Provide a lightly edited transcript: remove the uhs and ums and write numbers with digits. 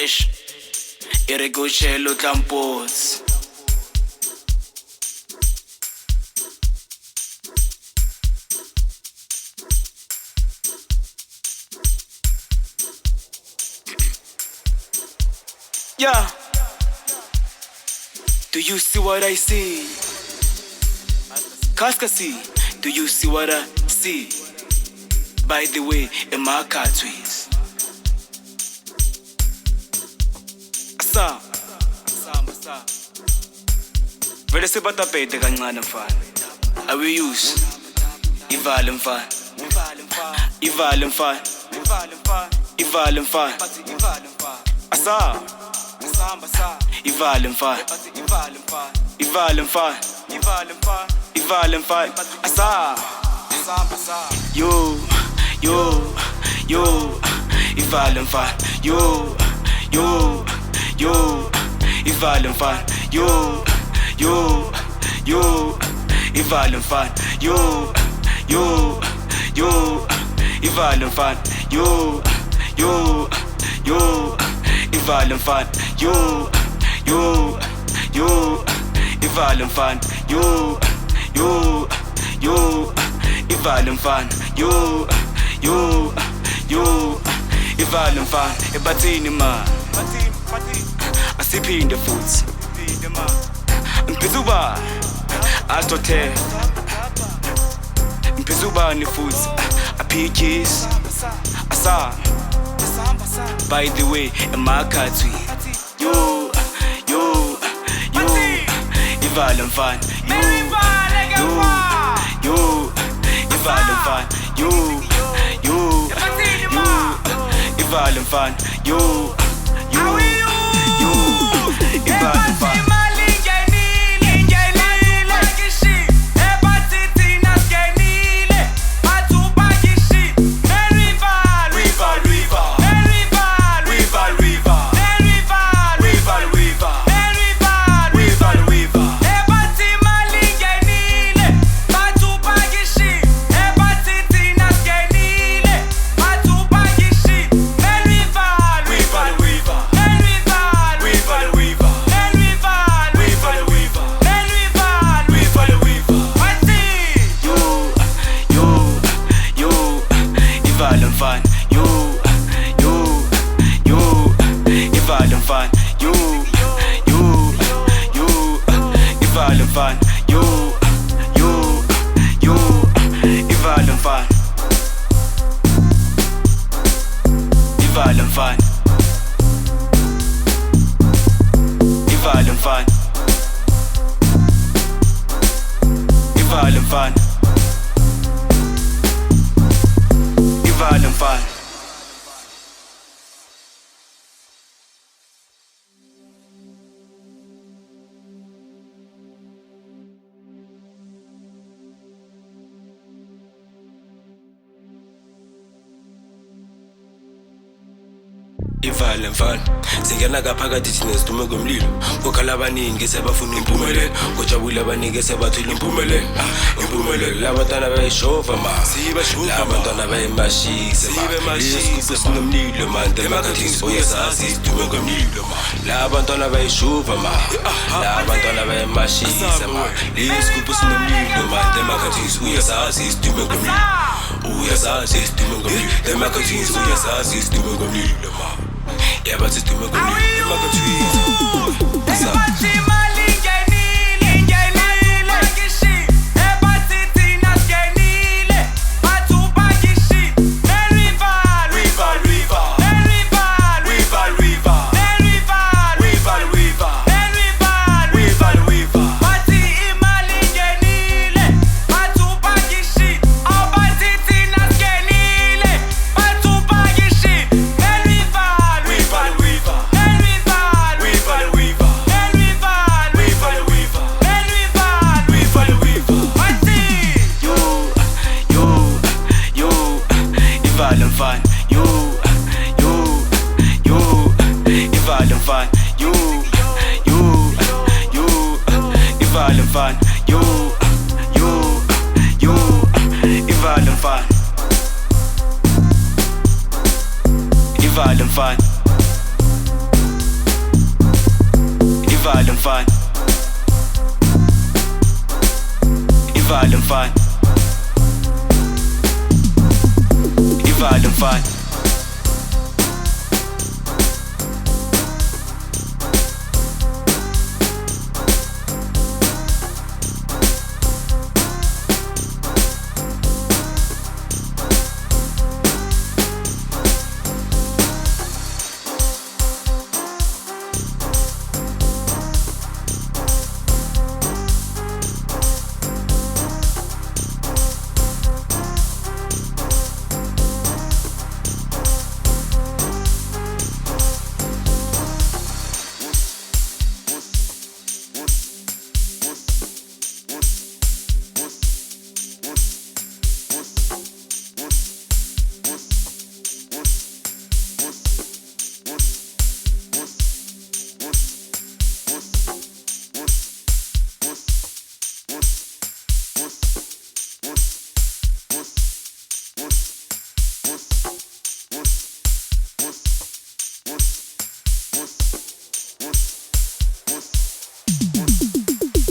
Eish, irregochelo tlampotsi. Yeah. Do you see what I see? Kaskasi, do you see what I see? By the way, Makhatwins. Asa. Vele sebatapete kancane mfana. Awe use. Ivale mfana. Ivale mfana. Ivale mfana. Asa. Ivale mfana. Ivale mfana. Ivale mfana. Asa. Yo. Ivale mfana. Yo. Ivale mfana. Yo. Ivale mfana. Yo. Ivale mfana. Yo. Ivale mfana. Yo. Ivale mfana. Yo. Ivale mfana. Yo. Ivale mfana. Ebathini ma. Asiphinde futhi. Ngiphizuba. Astro. Ngiphizuba ni futhi. Apikis. Asa. By the way, Makhatwins. Yo. Ivale mfana. Yo. Ivale mfana. Yo. Ivale mfana. Yo. Ivale mfana. Ivale mfana, singena ngaphakathi thina sidume ngomlilo. Kokhala abaningi sebafuna impumelelo, kojabula abaningi sebathula impumelelo. Impumelelo labantwana bayishova ma, labantwana bayemashisa ma. Isikupho sinomlilo man, Makhatwins uyasazi sidume ngomlilo ma. Labantwana bayishova ma, labantwana bayemashisa ma. Isikupho sinomlilo man, Makhatwins uyasazi sidume ngomlilo. Uyasazi sidume ngomlilo, Makhatwins uyasazi sidume ngomlilo ma. Yeah, but it's too much. IVALE mfana, IVALE mfana, IVALE mfana.